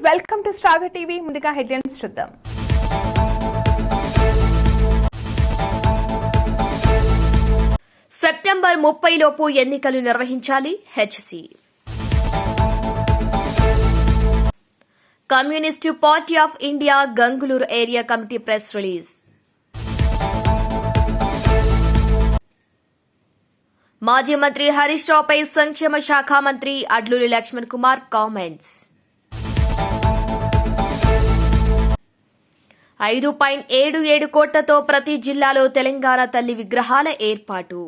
Welcome to Star TV. ముందుగా headlines చూద్దాం. September 30 లోపు ఎన్నికలు నిర్వహించాలి HC. Communist party of India Ganguluru area committee press release. మాజీ మంత్రి హరీష్ రావుపై సంక్షేమ శాఖ మంత్రి అడ్లూరి లక్ష్మణ్ కుమార్ కామెంట్స్. 5.77 కోట్లతో ప్రతి జిల్లాలో తెలంగాణ తల్లి విగ్రహాల ఏర్పాటు.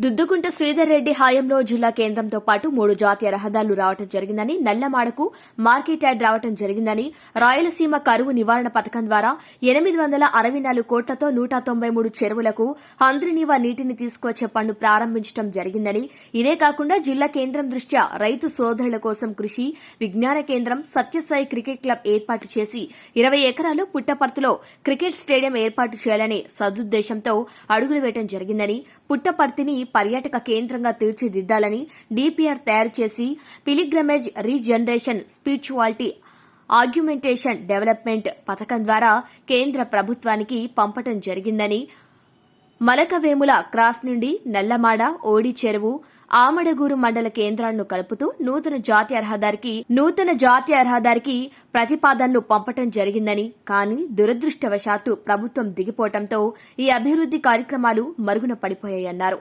దుద్దుకుంట శ్రీధర్ రెడ్డి హయాంలో జిల్లా కేంద్రంతో పాటు 3 జాతీయ రహదారులు రావడం జరిగిందని, నల్లమాడకు మార్కెట్ యార్డ్ రావడం జరిగిందని, రాయలసీమ కరువు నివారణ పథకం ద్వారా 864 కోట్లతో 193 చెరువులకు హంద్రినీవా నీటిని తీసుకువచ్చే పనులు ప్రారంభించడం జరిగిందని, ఇదే కాకుండా జిల్లా కేంద్రం దృష్ట్యా రైతు సోదరుల కోసం కృషి విజ్ఞాన కేంద్రం, సత్యసాయి క్రికెట్ క్లబ్ ఏర్పాటు చేసి 20 ఎకరాలు పుట్టపర్తిలో క్రికెట్ స్టేడియం ఏర్పాటు చేయాలనే సదుద్దేశంతో అడుగులు వేయడం జరిగిందని, పుట్టపర్తిని పర్యాటక కేంద్రంగా తీర్చిదిద్దాలని డీపీఆర్ తయారు చేసి pilgrimage regeneration spirituality augmentation development పథకం ద్వారా కేంద్ర ప్రభుత్వానికి పంపటం జరిగిందని, మలకవేముల క్రాస్ నుండి నల్లమాడ, ఓడి చెరువు, ఆమడగూరు మండల కేంద్రాలను కలుపుతూ నూతన జాతీయ రహదారికి ప్రతిపాదనలు పంపటం జరిగిందని, కానీ దురదృష్టవశాత్తు ప్రభుత్వం దిగిపోవడంతో ఈ అభివృద్ది కార్యక్రమాలు మరుగున పడిపోయాయన్నారు.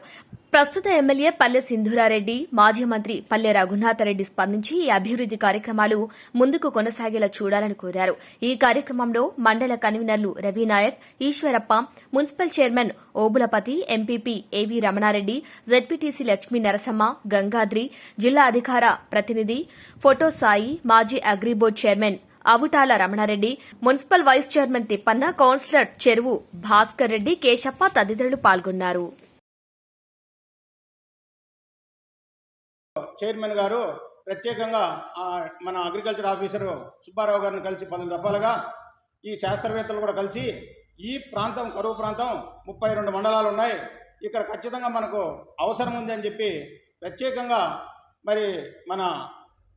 ప్రస్తుత ఎమ్మెల్యే పల్లె సింధూరారెడ్డి, మాజీ మంత్రి పల్లె రఘునాథరెడ్డి స్పందించి ఈ అభివృద్ది కార్యక్రమాలు ముందుకు కొనసాగేలా చూడాలని కోరారు. ఈ కార్యక్రమంలో మండల కన్వీనర్లు Ravinayak, Eshwarappa, municipal chairman Obulapathi, MPP AV Ramanareddy, ZPTC Lakshmi Narasamma, Gangadri, జిల్లా అధికార ప్రతినిధి ఫోటో సాయి, మాజీ agri board chairman Avutala Ramanareddy, municipal vice chairman Thippanna, councillor Cheruvu Bhaskar Reddy, Keshappa తదితరులు పాల్గొన్నారు. చైర్మన్ గారు ప్రత్యేకంగా మన అగ్రికల్చర్ ఆఫీసరు సుబ్బారావు గారిని కలిసి 10 దఫాలుగా ఈ శాస్త్రవేత్తలు కూడా కలిసి ఈ ప్రాంతం కరువు ప్రాంతం 32 మండలాలు ఉన్నాయి, ఇక్కడ ఖచ్చితంగా మనకు అవసరం ఉంది అని చెప్పి ప్రత్యేకంగా మరి మన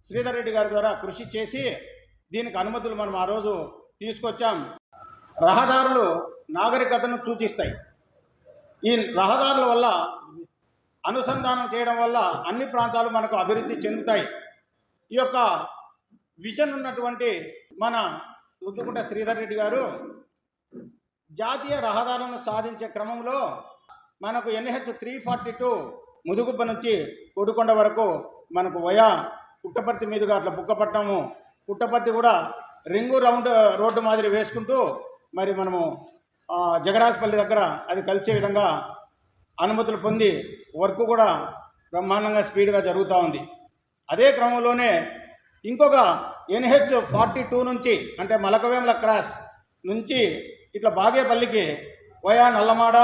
శ్రీధర్ రెడ్డి గారి ద్వారా కృషి చేసి దీనికి అనుమతులు మనం ఆ రోజు తీసుకొచ్చాం. రహదారులు నాగరికతను సూచిస్తాయి. ఈ రహదారుల వల్ల అనుసంధానం చేయడం వల్ల అన్ని ప్రాంతాలు మనకు అభివృద్ధి చెందుతాయి. ఈ యొక్క విజన్ ఉన్నటువంటి మన దుద్దుకుంట శ్రీధర్ రెడ్డి గారు జాతీయ రహదారులను సాధించే క్రమంలో మనకు NH 342 ముదుగుబ్బ నుంచి కోడికొండ వరకు మనకు వయా పుట్టపర్తి మీదుగా అట్లా బుక్కపట్నము పుట్టపర్తి కూడా రింగు రౌండ్ రోడ్డు మాదిరి వేసుకుంటూ మరి మనము జగరాజపల్లి దగ్గర అది కలిసే విధంగా అనుమతులు పొంది వర్క్ కూడా బ్రహ్మాండంగా స్పీడ్గా జరుగుతూ ఉంది. అదే క్రమంలోనే ఇంకొక NH 42 నుంచి అంటే మలకవేముల క్రాస్ నుంచి ఇట్లా బాగేపల్లికి వయా నల్లమాడ,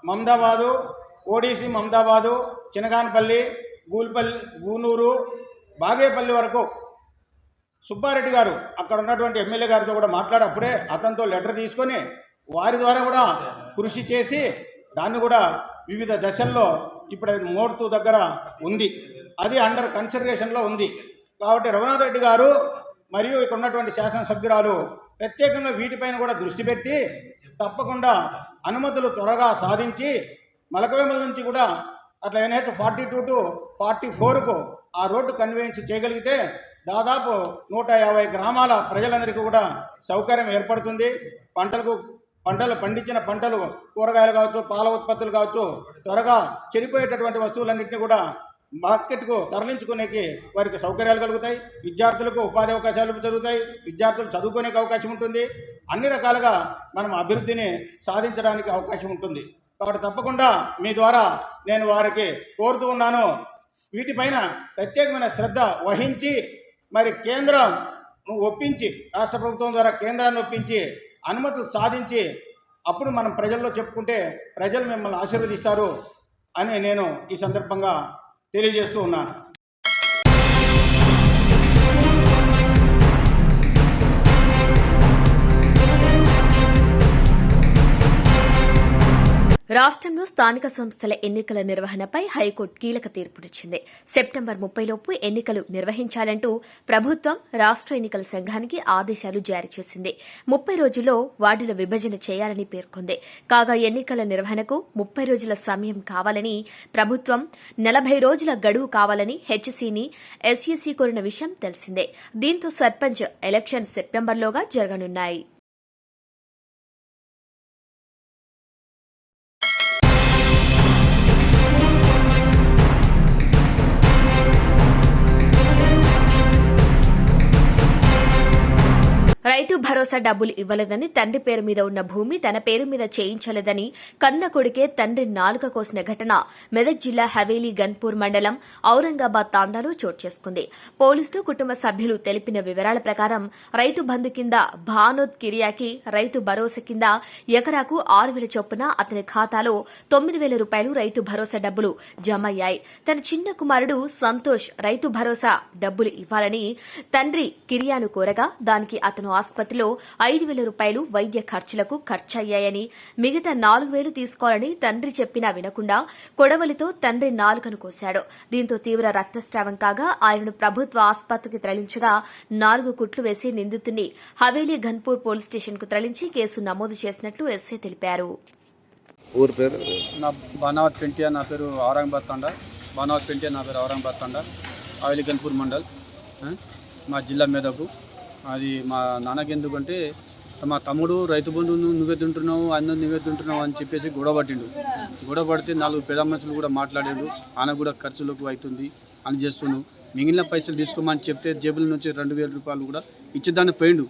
మమదాబాదు, ఓడిసి మమదాబాదు, చినగానపల్లి, గూనూరు, బాగేపల్లి వరకు సుబ్బారెడ్డి గారు అక్కడ ఉన్నటువంటి ఎమ్మెల్యే గారితో కూడా మాట్లాడప్పుడే అతనితో లెటర్ తీసుకొని వారి ద్వారా కూడా కృషి చేసి దాన్ని కూడా వివిధ దశల్లో ఇప్పుడు మోర్తు దగ్గర ఉంది, అది అండర్ కన్సిడరేషన్లో ఉంది. కాబట్టి రఘునాథ్ రెడ్డి గారు మరియు ఇక్కడ ఉన్నటువంటి శాసనసభ్యురాలు ప్రత్యేకంగా వీటిపైన కూడా దృష్టి పెట్టి తప్పకుండా అనుమతులు త్వరగా సాధించి మలకవేముల నుంచి కూడా అట్లా NH 42 to 44కు ఆ రోడ్డు కన్వేయన్స్ చేయగలిగితే దాదాపు 150 గ్రామాల ప్రజలందరికీ కూడా సౌకర్యం ఏర్పడుతుంది. పంటలు పండించిన పంటలు, కూరగాయలు కావచ్చు, పాల ఉత్పత్తులు కావచ్చు, త్వరగా చెడిపోయేటటువంటి వస్తువులన్నింటినీ కూడా మార్కెట్కు తరలించుకునేకి వారికి సౌకర్యాలు కలుగుతాయి. విద్యార్థులకు ఉపాధి అవకాశాలు జరుగుతాయి, విద్యార్థులు చదువుకునే అవకాశం ఉంటుంది. అన్ని రకాలుగా మనం అభివృద్ధిని సాధించడానికి అవకాశం ఉంటుంది. కాబట్టి తప్పకుండా మీ ద్వారా నేను వారికి కోరుతూ ఉన్నాను, వీటిపైన ప్రత్యేకమైన శ్రద్ధ వహించి మరి కేంద్రం ఒప్పించి, రాష్ట్ర ప్రభుత్వం ద్వారా కేంద్రాన్ని ఒప్పించి అనుమతులు సాధించి అప్పుడు మనం ప్రజల్లో చెప్పుకుంటే ప్రజలు మిమ్మల్ని ఆశీర్వదిస్తారు అని నేను ఈ సందర్భంగా తెలియజేస్తూ ఉన్నాను. రాష్ట్రంలో స్థానిక సంస్థల ఎన్నికల నిర్వహణపై హైకోర్టు కీలక తీర్పునిచ్చింది. సెప్టెంబర్ 30లోపు ఎన్నికలు నిర్వహించాలంటూ ప్రభుత్వం రాష్ట్ర ఎన్నికల సంఘానికి ఆదేశాలు జారీ చేసింది. 30 రోజుల్లో వార్డుల విభజన చేయాలని పేర్కొంది. కాగా ఎన్నికల నిర్వహణకు 30 రోజుల సమయం కావాలని ప్రభుత్వం 40 రోజుల గడువు కావాలని హెచ్సీని ఎస్ఈసీ కోరిన విషయం తెలిసిందే. దీంతో సర్పంచ్ ఎలక్షన్ సెప్టెంబర్లోగా జరగనున్నాయి. రైతు భరోసా డబ్బులు ఇవ్వలేదని తండ్రి పేరు మీద ఉన్న భూమి తన పేరు మీద చేయించలేదని కన్న కొడుకే తండ్రి నాలుక కోసిన ఘటన మెదక్ జిల్లా హవేలీ గన్పూర్ మండలం ఔరంగాబాద్ తాండాలో చోటు చేసుకుంది. పోలీసులు కుటుంబ సభ్యులు తెలిపిన వివరాల ప్రకారం రైతు బంధు కింద భానోద్ కిరియాకి రైతు భరోసా కింద ఎకరాకు 6,000 చొప్పున అతని ఖాతాలో 9,000 రూపాయలు రైతు భరోసా డబ్బులు జమయ్యాయి. తన చిన్న కుమారుడు సంతోష్ రైతు భరోసా డబ్బులు ఇవ్వాలని తండ్రి కిరియాను కోరగా దానికి అతను ఆసుపత్రిలో 5,000 రూపాయలు వైద్య ఖర్చులకు ఖర్చయ్యాయని, మిగతా 4,000 తీసుకోవాలని తండ్రి చెప్పినా వినకుండా కొడవలితో తండ్రి నాలుకను కోశాడు. దీంతో తీవ్ర రక్తస్రావం కాగా ఆయనను ప్రభుత్వ ఆసుపత్రికి తరలించగా 4 కుట్లు వేసి నిందితుడిని హవేలీ గన్పూర్ పోలీస్ స్టేషన్ కు తరలించి కేసు నమోదు చేసినట్లు ఎస్ఐ తెలిపారు. ఊరు పేరు బానావత్ పెంటియా, నా పేరు ఔరంగాబాద్ తండా. బానావత్ పెంటియా, నా పేరు ఔరంగాబాద్ తండా, హవేలీ గన్పూర్ మండల్, మా జిల్లా మెదకు. అది మా నాన్నకి ఎందుకంటే మా తమ్ముడు రైతు బంధు నువ్వే తింటున్నావు, అన్న నువ్వే తింటున్నావు అని చెప్పేసి గొడవ పట్టిండు. గొడవ పడితే 4 పెద్ద మనుషులు కూడా మాట్లాడాడు. ఆయన కూడా ఖర్చులకు అవుతుంది అని చేస్తుండు. మిగిలిన పైసలు తీసుకోమని చెప్తే జేబుల నుంచి 2,000 రూపాయలు కూడా ఇచ్చేదాన్ని పోయిండు.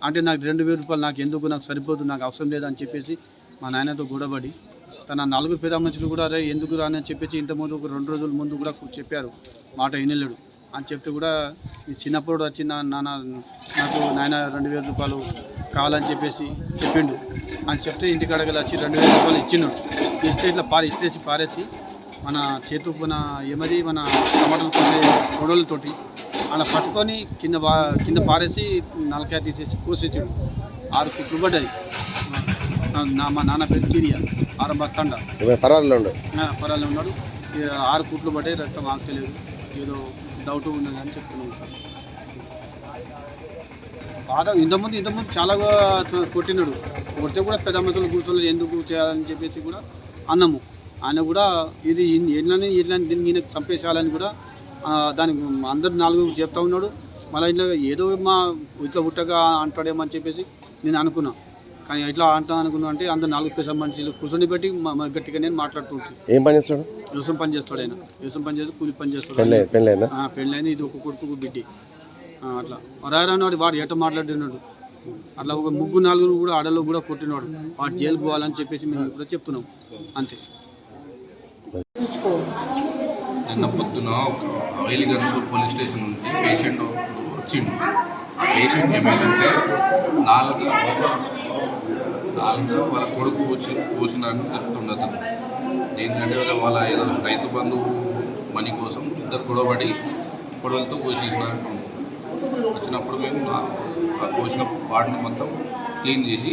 అంటే నాకు 2,000 రూపాయలు నాకు ఎందుకు, నాకు సరిపోదు, నాకు అవసరం లేదని చెప్పేసి మా నాయనతో గొడవపడి తన 4 పెద్ద మనుషులు కూడా రే ఎందుకు రాని చెప్పేసి ఇంతకుముందు ఒక 2 రోజుల ముందు కూడా చెప్పారు. మాట వినలేడు అని చెప్తే కూడా ఈ చిన్నప్పుడు వచ్చి నాన్న నాకు నాయన 2,000 రూపాయలు కావాలని చెప్పేసి చెప్పిండు అని చెప్తే ఇంటికి అడగలు వచ్చి 2,000 రూపాయలు ఇచ్చిండు. ఇస్తే ఇట్లా ఇస్తేసి పారేసి మన చేతుకున్న ఏమది మన టమాటాలు కోసే గొడవలతోటి అలా పట్టుకొని కింద పారేసి నలకాయ తీసేసి కోసేసాడు. 6 కుట్లు పడ్డది. మా నాన్న పేరు కిరియా, ఔరంగాబాద్ తండా. పరాల్లో ఉన్నాడు. 6 కుట్లు పడ్డాయి. రక్తం ఆగలేదు, ఏదో డౌట్ ఉన్నది అని చెప్తున్నాం సార్. బాగా ఇంతకుముందు చాలా కొట్టినాడు. కొడితే కూడా పెద్ద మనుషులు కూర్చోలేదు ఎందుకు చేయాలని చెప్పేసి కూడా అన్నాము. ఆయన కూడా ఇది ఇట్లా దీన్ని ఈయనకు చంపేసేయాలని కూడా దానికి అందరు 4 చెప్తా ఉన్నాడు. మళ్ళీ ఇట్లా ఏదో ఇట్లా ఉట్టగా అంటాడేమో అని చెప్పేసి నేను అనుకున్నా. కానీ ఇట్లా అనుకున్నా అంటే అందరు 4 పెద్ద మనుషులు కూర్చొని పెట్టి గట్టిగా నేను మాట్లాడుతుంటాను. ఏం పని చేస్తాడు? వ్యవసాయం పని చేస్తాడు. ఆయన వ్యవసాయం పని చేసి కూలి పని చేస్తాడు. పెళ్ళైన ఇది ఒక కొడుకు బిడ్డి. అట్లా రాయరాని వాడు ఎట మాట్లాడినాడు. అట్లా ఒక 3-4 కూడా ఆడలో కూడా కొట్టినాడు. వాడు జైలు పోవాలని చెప్పేసి మేము కూడా చెప్తున్నాం. అంతే. నిన్న పొద్దున ఒక హవేలీ గన్పూర్ పోలీస్ స్టేషన్ నుంచి పేషెంట్ వచ్చిండు. ఆ పేషెంట్ ఏమైందంటే నాలుగు వాళ్ళ కొడుకు కోసినని చెప్తుండదు. ఏంటంటే వాళ్ళ ఏదో రైతు బంధు మనీ కోసం ఇద్దరు గొడవలతో కోసేసినారు. వచ్చినప్పుడు మేము ఆ కోసిన వాటిని మొత్తం క్లీన్ చేసి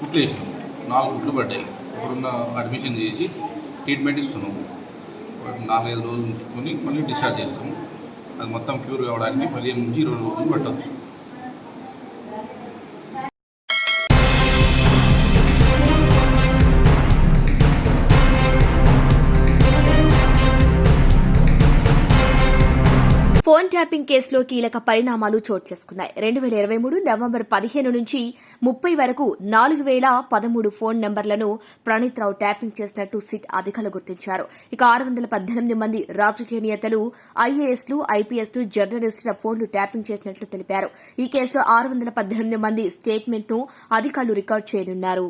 కుట్లు వేసినాం. 4 కుట్లు పడ్డాయి. ఇప్పుడున్న అడ్మిషన్ చేసి ట్రీట్మెంట్ ఇస్తున్నాము. 4-5 రోజులు ఉంచుకొని మళ్ళీ డిశ్చార్జ్ చేస్తాము. అది మొత్తం క్యూర్ కావడానికి 15 నుంచి 20 రోజులు పట్టవచ్చు. ఫోన్ ట్యాపింగ్ కేసులో కీలక పరిణామాలు చోటు చేసుకున్నాయి. 2023 నవంబర్ 15 నుంచి 30 వరకు 4,013 ఫోన్ నెంబర్లను ప్రణీత్ రావు ట్యాపింగ్ చేసినట్టు సిట్ అధికారులు గుర్తించారు. ఇక 618 మంది రాజకీయ నేతలు, ఐఏఎస్లు, ఐపీఎస్లు, జర్నలిస్టుల ఫోన్లు ట్యాపింగ్ చేసినట్లు తెలిపారు. ఈ కేసులో 618 మంది స్టేట్మెంట్ను అధికారులు రికార్డు చేయనున్నారు.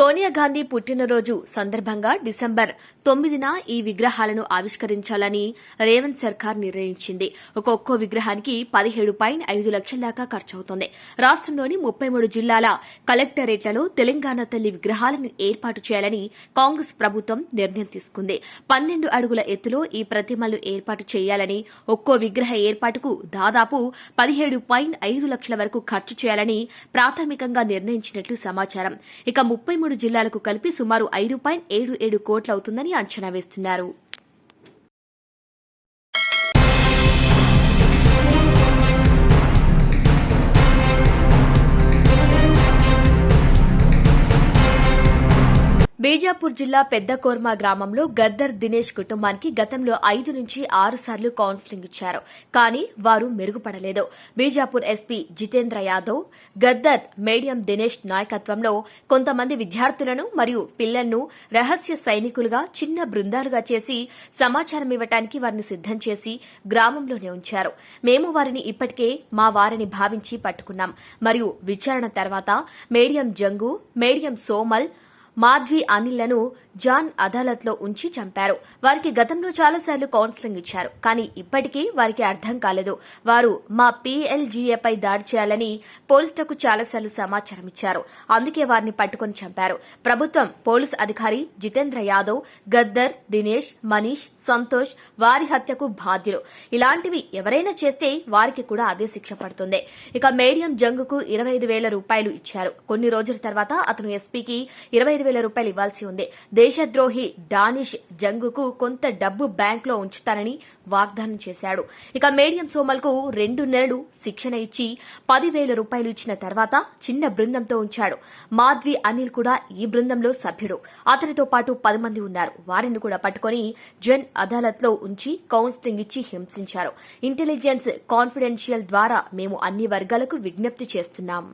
సోనియా గాంధీ పుట్టినరోజు సందర్భంగా డిసెంబర్ 9న ఈ విగ్రహాలను ఆవిష్కరించాలని రేవంత్ సర్కార్ నిర్ణయించింది. ఒక్కో విగ్రహానికి 17.5 లక్షల దాకా ఖర్చవుతోంది. రాష్ట్రంలోని 33 జిల్లాల కలెక్టరేట్లలో తెలంగాణ తల్లి విగ్రహాలను ఏర్పాటు చేయాలని కాంగ్రెస్ ప్రభుత్వం నిర్ణయం తీసుకుంది. 12 అడుగుల ఎత్తులో ఈ ప్రతిమలను ఏర్పాటు చేయాలని, ఒక్కో విగ్రహ ఏర్పాటుకు దాదాపు 17.5 లక్షల వరకు ఖర్చు చేయాలని ప్రాథమికంగా నిర్ణయించినట్లు సమాచారం. ఇక 33 జిల్లాలకు కలిపి సుమారు 5.77 కోట్లవుతుందని అంచనా వేస్తున్నారు. బీజాపూర్ జిల్లా పెద్దకోర్మా గ్రామంలో గద్దర్ దినేష్ కుటుంబానికి గతంలో 5 నుంచి 6 సార్లు కౌన్సిలింగ్ ఇచ్చారు. కానీ వారు మెరుగుపడలేదు. బీజాపూర్ ఎస్పీ జితేంద్ర యాదవ్, గద్దర్ మేడియం దినేష్ నాయకత్వంలో కొంతమంది విద్యార్థులను మరియు పిల్లలను రహస్య సైనికులుగా చిన్న బృందాలుగా చేసి సమాచారం ఇవ్వడానికి వారిని సిద్దం చేసి గ్రామంలోనే ఉంచారు. మేము వారిని ఇప్పటికే మా వారిని భావించి పట్టుకున్నాం మరియు విచారణ తర్వాత మేడియం జంగు, మేడియం సోమల్, మాధ్వి అనిల్లను జాన్ అదాలత్లో ఉంచి చంపారు. వారికి గతంలో చాలాసార్లు కౌన్సిలింగ్ ఇచ్చారు. కానీ ఇప్పటికీ వారికి అర్థం కాలేదు. వారు మా పీఎల్జీఏపై దాడి చేయాలని పోలీసులకు చాలాసార్లు సమాచారం ఇచ్చారు. అందుకే వారిని పట్టుకుని చంపారు. ప్రభుత్వం పోలీసు అధికారి జితేంద్ర యాదవ్, గద్దర్, దినేష్, మనీష్, సంతోష్ వారి హత్యకు బాధ్యులు. ఇలాంటివి ఎవరైనా చేస్తే వారికి కూడా అదే శిక్ష పడుతుంది. ఇక మేడియం జంగుకు 25,000 రూపాయలు ఇచ్చారు. కొన్ని రోజుల తర్వాత అతను ఎస్పీకి 25,000 రూపాయలు ఇవ్వాల్సి ఉంది. దేశద్రోహి డానిష్ జంగుకు కొంత డబ్బు బ్యాంకులో ఉంచుతానని వాగ్దానం చేశాడు. ఇక మేడియం సోమల్కు 2 నెలలు శిక్షణ ఇచ్చి 10,000 రూపాయలు ఇచ్చిన తర్వాత చిన్న బృందంతో ఉంచాడు. మాధ్వి అనిల్ కూడా ఈ బృందంలో సభ్యుడు. అతనితో పాటు 10 మంది ఉన్నారు. వారిని కూడా పట్టుకుని జన్ అదాలత్లో ఉంచి కౌన్సిలింగ్ ఇచ్చి హింసించారు. ఇంటెలిజెన్స్ కాన్ఫిడెన్షియల్ ద్వారా మేము అన్ని వర్గాలకు విజ్ఞప్తి చేస్తున్నాం.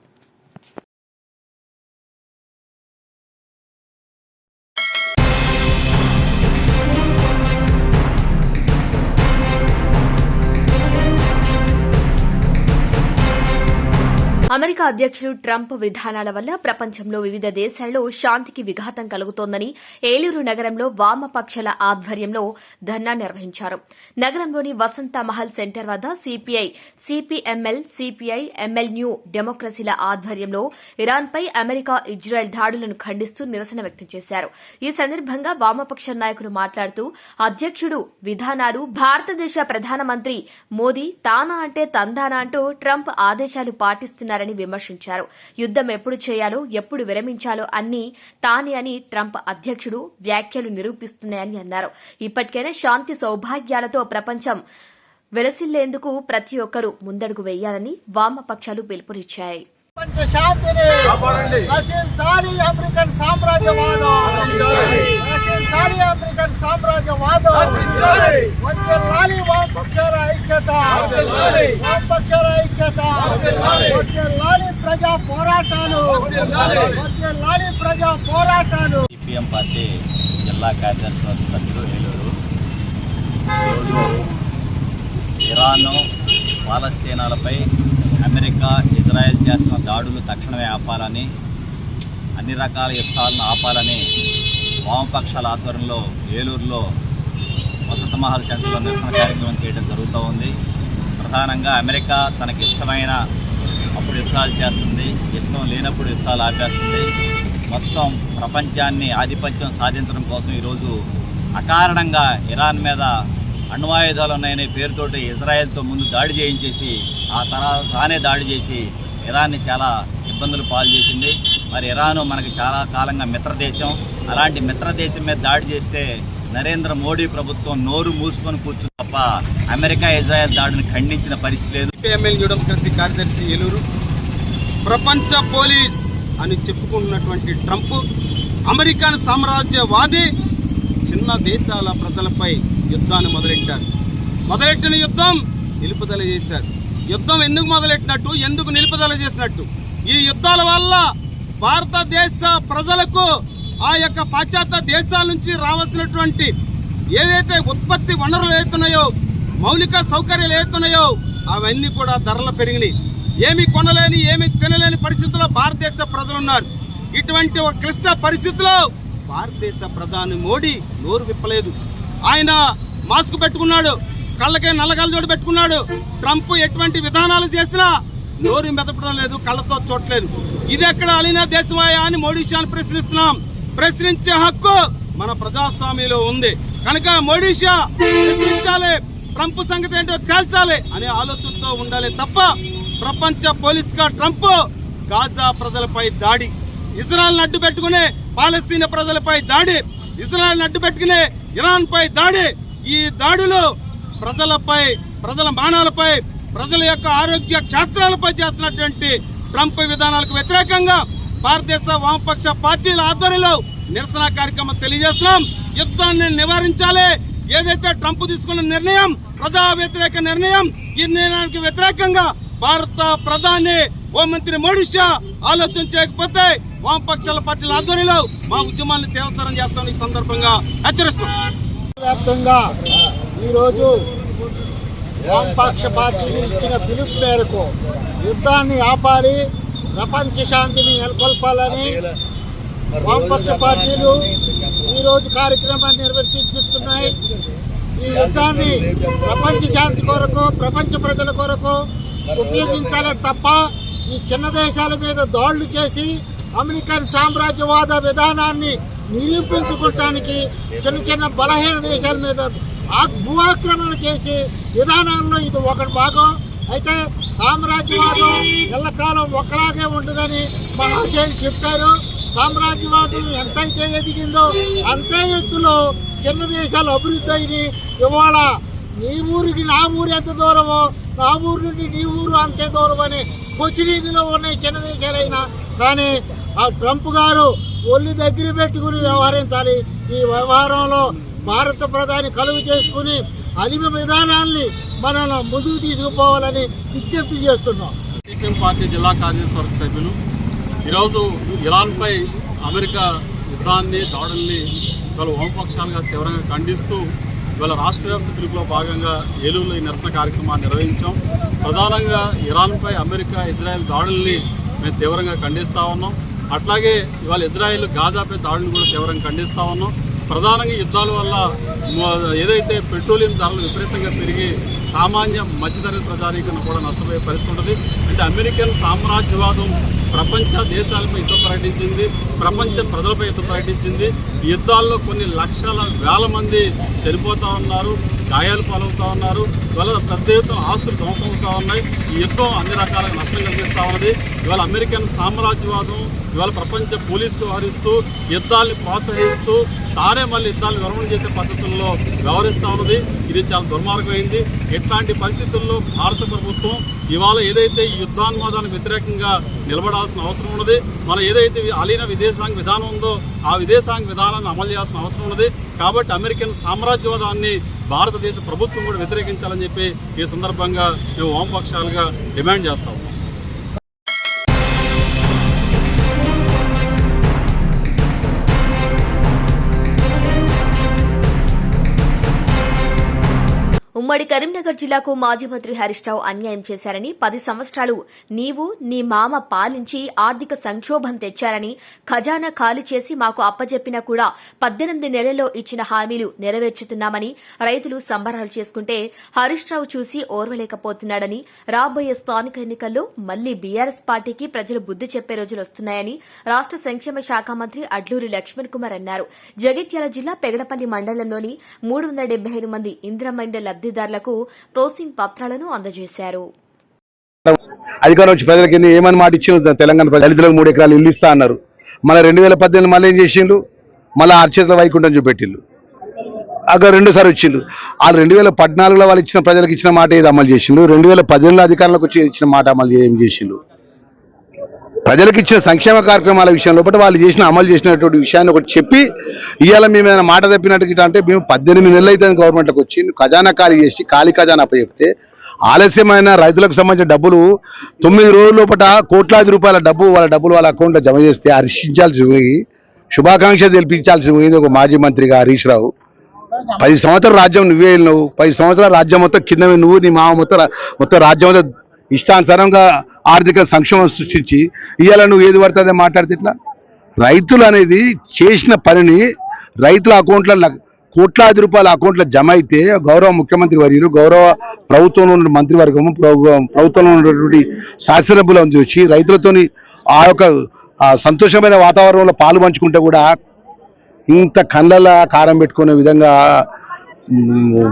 అమెరికా అధ్యక్షుడు ట్రంప్ విధానాల వల్ల ప్రపంచంలో వివిధ దేశాలలో శాంతికి విఘాతం కలుగుతోందని ఏలూరు నగరంలో వామపక్షాల ఆధ్వర్యంలో ధర్నా నిర్వహించారు. నగరంలోని వసంత మహల్ సెంటర్ వద్ద CPI, CPIML, CPI, ML new డెమోక్రసీల ఆధ్వర్యంలో ఇరాన్పై అమెరికా, ఇజ్రాయెల్ దాడులను ఖండిస్తూ నిరసన వ్యక్తం చేశారు. ఈ సందర్భంగా వామపక్ష నాయకులు మాట్లాడుతూ అధ్యక్షుడు విధానాలు, భారతదేశ ప్రధానమంత్రి మోదీ తానా అంటే తందానా అంటూ ట్రంప్ ఆదేశాలు పాటిస్తున్నారని విమర్శించారు. యుద్దం ఎప్పుడు చేయాలో, ఎప్పుడు విరమించాలో అన్నీ తానే అని ట్రంప్ అధ్యక్షుడు వ్యాఖ్యలు నిరూపిస్తున్నాయని అన్నారు. ఇప్పటికైనా శాంతి సౌభాగ్యాలతో ప్రపంచం వెలసిల్లేందుకు ప్రతి ఒక్కరూ ముందడుగు వేయాలని వామపక్షాలు పిలుపునిచ్చాయి. శాంతిని రక్షించాలి, అమెరికన్ సామ్రాజ్యవాదం రక్షించాలి, అమెరికన్ సామ్రాజ్యవాదం వర్ధిల్లాలి, వామపక్షాల ఐక్యత, వామపక్షాల ఐక్యత, వర్ధిల్లాలి, ప్రజా పోరాటాలు, వర్ధిల్లాలి, ప్రజా పోరాటాలు. సిపిఎం పార్టీ జిల్లా కార్యదర్శి సభ్యులు ఏలూరు. ఇరాన్, పాలస్తీనాలపై అమెరికా, ఇజ్రాయెల్ చేస్తున్న దాడులు తక్షణమే ఆపాలని, అన్ని రకాల యుద్ధాలను ఆపాలని వామపక్షాల ఆధ్వర్యంలో ఏలూరులో వసంత మహల్ సెంటర్లో నిరసన కార్యక్రమం చేయడం జరుగుతూ ఉంది. ప్రధానంగా అమెరికా తనకి ఇష్టమైన అప్పుడు యుద్ధాలు చేస్తుంది, ఇష్టం లేనప్పుడు యుద్ధాలు ఆపేస్తుంది. మొత్తం ప్రపంచాన్ని ఆధిపత్యం సాధించడం కోసం ఈరోజు అకారణంగా ఇరాన్ మీద అణ్వాయుధాలు ఉన్నాయనే పేరుతోటి ఇజ్రాయెల్తో ముందు దాడి చేయించేసి ఆ తర్వాత తానే దాడి చేసి ఇరాన్ని చాలా ఇబ్బందులు పాలు చేసింది. మరి ఇరాను మనకి చాలా కాలంగా మిత్రదేశం. అలాంటి మిత్రదేశం మీద దాడి చేస్తే నరేంద్ర మోడీ ప్రభుత్వం నోరు మూసుకొని కూర్చుంది తప్ప అమెరికా, ఇజ్రాయెల్ దాడిని ఖండించిన పరిస్థితి లేదు. సిపిఎంఎల్ న్యూ డెమోక్రసీ కార్యదర్శి ఏలూరు. ప్రపంచ పోలీస్ అని చెప్పుకుంటున్నటువంటి ట్రంప్ అమెరికన్ సామ్రాజ్యవాది చిన్న దేశాల ప్రజలపై యుద్ధాన్ని మొదలెట్టిన యుద్ధం నిలుపుదల చేశారు. యుద్ధం ఎందుకు మొదలెట్టినట్టు, ఎందుకు నిలుపుదల చేసినట్టు, ఈ యుద్ధాల వల్ల భారతదేశ ప్రజలకు ఆ యొక్క పాశ్చాత్య దేశాల నుంచి రావాల్సినటువంటి ఏదైతే ఉత్పత్తి వనరులు ఏతున్నాయో, మౌలిక సౌకర్యాలు ఏతున్నాయో అవన్నీ కూడా ధరలు పెరిగినాయి. ఏమి కొనలేని, ఏమి తినలేని పరిస్థితుల్లో భారతదేశ ప్రజలు ఉన్నారు. ఇటువంటి ఒక క్లిష్ట పరిస్థితిలో భారతదేశ ప్రధాని మోడీ నోరు విప్పలేదు. ఆయన మాస్క్ పెట్టుకున్నాడు, కళ్ళకే నల్లగలజోడు పెట్టుకున్నాడు. ట్రంప్ ఎటువంటి విధానాలు చేసినా నోరు మెదపడం లేదు, కళ్ళతో చూడలేదు. ఇది ఎక్కడ అలీనా దేశమాయ అని మోడీ షాను ప్రశ్నిస్తున్నాం. ప్రశ్నించే హక్కు మన ప్రజాస్వామ్యంలో ఉంది కనుక మోడీ షా ప్రశ్నించాలి, ట్రంప్ సంగతి ఏంటో తేల్చాలి అనే ఆలోచనతో ఉండాలి తప్ప ప్రపంచ పోలీసుగా ట్రంప్ గాజా ప్రజలపై దాడి, ఇజ్రాయెల్ అడ్డు పెట్టుకునే పాలస్తీనా ప్రజలపై దాడి, ఇజ్రాయెల్ అడ్డు పెట్టుకునే ఇరాన్ పై దాడి, ఈ దాడులు ప్రజలపై, ప్రజల మానాలపై, ప్రజల యొక్క ఆరోగ్య క్షేత్రాలపై చేస్తున్నటువంటి ట్రంప్ విధానాలకు వ్యతిరేకంగా భారతదేశ వామపక్ష పార్టీల ఆధ్వర్యంలో నిరసన కార్యక్రమం తెలియజేస్తున్నాం. యుద్ధాన్ని నివారించాలి. ఏదైతే ట్రంప్ తీసుకున్న నిర్ణయం ప్రజా వ్యతిరేక నిర్ణయం, ఈ నిర్ణయానికి వ్యతిరేకంగా భారత ప్రధాని హోంమంత్రి మోడీ షా ఆలోచన చేయకపోతే వామపక్షాల పార్టీల ఆధ్వర్యంలో మా ఉద్యమాన్ని తీవ్రతరం చేస్తాం ఈ సందర్భంగా హెచ్చరిస్తున్నాం. వ్యాప్తంగా ఈరోజు వామపక్ష పార్టీలు ఇచ్చిన పిలుపు మేరకు యుద్ధాన్ని ఆపాలి, ప్రపంచ శాంతిని నెలకొల్పాలని వామపక్ష పార్టీలు ఈరోజు కార్యక్రమాన్ని నిర్వర్తిస్తున్నాయి. ఈ యుద్ధాన్ని ప్రపంచ శాంతి కొరకు, ప్రపంచ ప్రజల కొరకు ఉపయోగించాలే తప్ప ఈ చిన్న దేశాల మీద దాడులు చేసి అమెరికన్ సామ్రాజ్యవాద విధానాన్ని నిరూపించుకోవటానికి చిన్న చిన్న బలహీన దేశాల మీద భూ ఆక్రమణ చేసి విధానాల్లో ఇది ఒకటి భాగం. అయితే సామ్రాజ్యవాదం ఎల్లకాలం ఒకలాగే ఉంటుందని మహాశయులు చెప్పారు. సామ్రాజ్యవాదం ఎంతైతే ఎదిగిందో అంతే ఎత్తులో చిన్న దేశాలు అభివృద్ధి అయినాయి. ఇవాళ నీ ఊరికి నా ఊరు ఎంత దూరమో, నా ఊరు నుండి నీ ఊరు అంతే దూరం అని కొచ్చిరీగిలో ఉన్నాయి చిన్న దేశాలైనా. కానీ ఆ ట్రంప్ గారు ఒళ్ళు దగ్గర పెట్టుకుని వ్యవహరించాలి. ఈ వ్యవహారంలో భారత ప్రధాని కలుగు చేసుకుని అలిమ విధానాన్ని మనం ముందుకు తీసుకుపోవాలని విజ్ఞప్తి చేస్తున్నాం. సిపిఎం పార్టీ జిల్లా కార్యవర్గ సభ్యులు ఈరోజు ఇరాన్పై అమెరికా యుద్ధాన్ని, దాడుల్ని ఇవాళ వామపక్షాలుగా తీవ్రంగా ఖండిస్తూ ఇవాళ రాష్ట్ర వ్యాప్త పిలుపులో భాగంగా ఏలూరులో ఈ నిరసన కార్యక్రమాన్ని నిర్వహించాం. ప్రధానంగా ఇరాన్పై అమెరికా, ఇజ్రాయెల్ దాడుల్ని మేము తీవ్రంగా ఖండిస్తూ ఉన్నాం. అట్లాగే ఇవాళ ఇజ్రాయెల్ గాజాపై దాడులను కూడా తీవ్రంగా ఖండిస్తూ ఉన్నాం. ప్రధానంగా యుద్ధాల వల్ల ఏదైతే పెట్రోలియం ధరలు విపరీతంగా పెరిగి సామాన్య మధ్యతరగతి ప్రజానీకరణ కూడా నష్టపోయే పరిస్థితి ఉంటుంది. అంటే అమెరికన్ సామ్రాజ్యవాదం ప్రపంచ దేశాలపై యుద్ధం ప్రకటించింది, ప్రపంచ ప్రజలపై యుద్ధం ప్రకటించింది. ఈ యుద్ధాల్లో కొన్ని లక్షల వేల మంది చనిపోతూ ఉన్నారు, గాయాలు పాలవుతూ ఉన్నారు, ఇవాళ పెద్ద ఎత్తున ఆస్తులు ధ్వంసం అవుతూ ఉన్నాయి. ఈ యుద్ధం అన్ని రకాలుగా నష్టం కలిగిస్తూ ఉన్నది. ఇవాళ అమెరికన్ సామ్రాజ్యవాదం ఇవాళ ప్రపంచ పోలీసుకు వ్యవహరిస్తూ యుద్ధాన్ని ప్రోత్సహిస్తూ తానే మళ్ళీ యుద్ధాలను విరమణ చేసే పద్ధతుల్లో వ్యవహరిస్తూ ఉన్నది. ఇది చాలా దుర్మార్గమైంది. ఇట్లాంటి పరిస్థితుల్లో భారత ప్రభుత్వం ఇవాళ ఏదైతే ఈ యుద్ధాన్వాదానికి వ్యతిరేకంగా నిలబడాల్సిన అవసరం ఉన్నది, మనం ఏదైతే అలీన విదేశాంగ విధానం ఉందో ఆ విదేశాంగ విధానాన్ని అమలు చేయాల్సిన అవసరం ఉన్నది. కాబట్టి అమెరికన్ సామ్రాజ్యవాదాన్ని భారతదేశ ప్రభుత్వం కూడా వ్యతిరేకించాలని చెప్పి ఈ సందర్భంగా మేము వామపక్షాలుగా డిమాండ్ చేస్తాం. ఉమ్మడి కరీంనగర్ జిల్లాకు మాజీ మంత్రి హరీష్ రావు అన్యాయం చేశారని, 10 సంవత్సరాలు నీవు నీ మామ పాలించి ఆర్థిక సంక్షోభం తెచ్చారని, ఖజానా ఖాళీ చేసి మాకు అప్పజెప్పినా కూడా 18 నెలల్లో ఇచ్చిన హామీలు నెరవేర్చుతున్నామని రైతులు సంబరాలు చేసుకుంటే హరీష్ రావు చూసి ఓర్వలేకపోతున్నాడని, రాబోయే స్థానిక ఎన్నికల్లో మళ్లీ బీఆర్ఎస్ పార్టీకి ప్రజలు బుద్ది చెప్పే రోజులు వస్తున్నాయని రాష్ట సంక్షేమ శాఖ మంత్రి అడ్లూరి లక్ష్మణ్ కుమార్ అన్నారు. జగిత్యాల జిల్లా పెగడపల్లి మండలంలోని 375 మంది ఇందిరమ్మ ఇండ్ల లబ్దిదారులకు ప్రోసింగ్ పత్రాలను అందజేశారు. అధికారం వచ్చి ప్రజలకి ఏమని మాట ఇచ్చిండు, తెలంగాణ దళితులకు 3 ఎకరాలు ఇల్లు ఇస్తా అన్నారు. మన 2018 మళ్ళీ ఏం చేసిండు, మళ్ళీ అర్చేతుల వైకుంఠం చూపెట్టిండు. అక్కడ 2 సార్లు వచ్చిండు. వాళ్ళు 2014లో వాళ్ళు ఇచ్చిన ప్రజలకు ఇచ్చిన మాట ఏది అమలు చేసిండు, 2018లో అధికారంలోకి వచ్చి ఇచ్చిన మాట అమలు ఏం చేసిండు. ప్రజలకు ఇచ్చిన సంక్షేమ కార్యక్రమాల విషయంలో బట్టి వాళ్ళు చేసిన అమలు చేసినటువంటి విషయాన్ని ఒకటి చెప్పి ఇవాళ మేము ఏమైనా మాట తప్పినట్టు అంటే మేము 18 నెలలు అయితే గవర్నమెంట్కి వచ్చి ఖజానా ఖాళీ చేసి ఖాళీ ఖజానా అప్పచెప్తే ఆలస్యమైన రైతులకు సంబంధించిన డబ్బులు 9 రోజుల లోపల కోట్లాది రూపాయల వాళ్ళ డబ్బులు వాళ్ళ అకౌంట్లో జమ చేస్తే హర్షించాల్సి పోయి శుభాకాంక్షలు తెలిపించాల్సి పోయింది ఒక మాజీ మంత్రిగా హరీష్ రావు. 10 సంవత్సరాల రాజ్యం నువ్వే వెళ్ళినావు, 10 సంవత్సరాల రాజ్యం మొత్తం కింద నువ్వు నీ మామ మొత్తం రాజ్యం మొత్తం ఇష్టానుసారంగా ఆర్థిక సంక్షోభం సృష్టించి ఇవాళ నువ్వు ఏది పడుతుందే మాట్లాడితే ఇట్లా రైతులు అనేది చేసిన పనిని రైతుల అకౌంట్ల కోట్లాది రూపాయల అకౌంట్లో జమ అయితే గౌరవ ముఖ్యమంత్రి వర్యులు, గౌరవ ప్రభుత్వంలో ఉన్న మంత్రివర్గము, ప్రభుత్వంలో ఉన్నటువంటి శాసనసభ్యులను చూసి రైతులతోని ఆ యొక్క సంతోషమైన వాతావరణంలో పాలు పంచుకుంటే కూడా ఇంత కళ్ళల కారం పెట్టుకునే విధంగా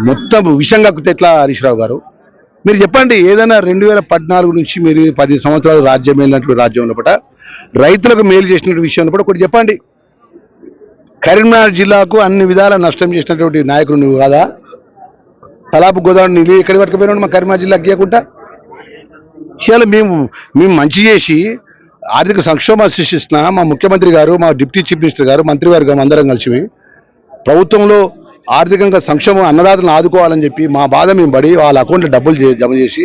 మొత్తం విషం కక్కుతే ఎట్లా హరీష్ రావు గారు? మీరు చెప్పండి. ఏదైనా 2014 నుంచి మీరు 10 సంవత్సరాలు రాజ్యం వెళ్ళినటువంటి రాజ్యంలో పట రైతులకు మేలు చేసినటువంటి విషయంలో కూడా ఒకటి చెప్పండి. కరీంనగర్ జిల్లాకు అన్ని విధాల నష్టం చేసినటువంటి నాయకుడు నువ్వు కాదా? తలాపు గోదావరి నీళ్ళు ఎక్కడికి పట్టుకుపోయినాడు మా కరీంనగర్ జిల్లాకి ఇవ్వకుండా? ఇవాళ మేము మంచి చేసి ఆర్థిక సంక్షోభం సృష్టిస్తున్న మా ముఖ్యమంత్రి గారు, మా డిప్యూటీ చీఫ్ మినిస్టర్ గారు, మంత్రివర్గం అందరం కలిసి ప్రభుత్వంలో ఆర్థికంగా సంక్షేమం అన్నదాతలను ఆదుకోవాలని చెప్పి మా బాధ మేము పడి వాళ్ళ అకౌంట్లో డబ్బులు జమ చేసి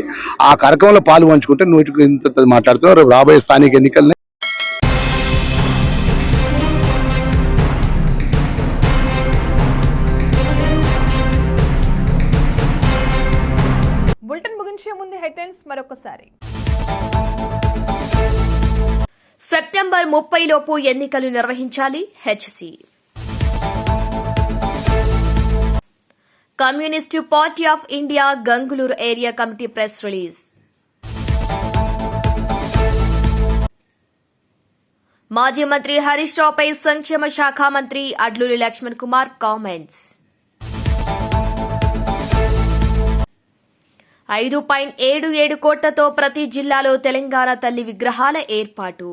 ఆ కార్యక్రమంలో పాలు పంచుకుంటే నూటికి ఇంత మాట్లాడుతున్నాం. రేపు రాబోయే స్థానిక ఎన్నికల్ని బులెటిన్ ముగించే ముందు హెడ్లైన్స్ మరొకసారి. సెప్టెంబర్ 30 లోపు ఎన్నికలు నిర్వహించాలి HC. Communist party of India Ganguluru area committee press release. మాజీ మంత్రి హరీష్ రావుపై సంక్షేమ శాఖ మంత్రి అడ్లూరి లక్ష్మణ్ కుమార్ కామెంట్స్. 5.77 కోట్లతో ప్రతి జిల్లాలో తెలంగాణ తల్లి విగ్రహాల ఏర్పాటు.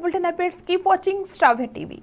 Bulletin updates. Keep watching star TV.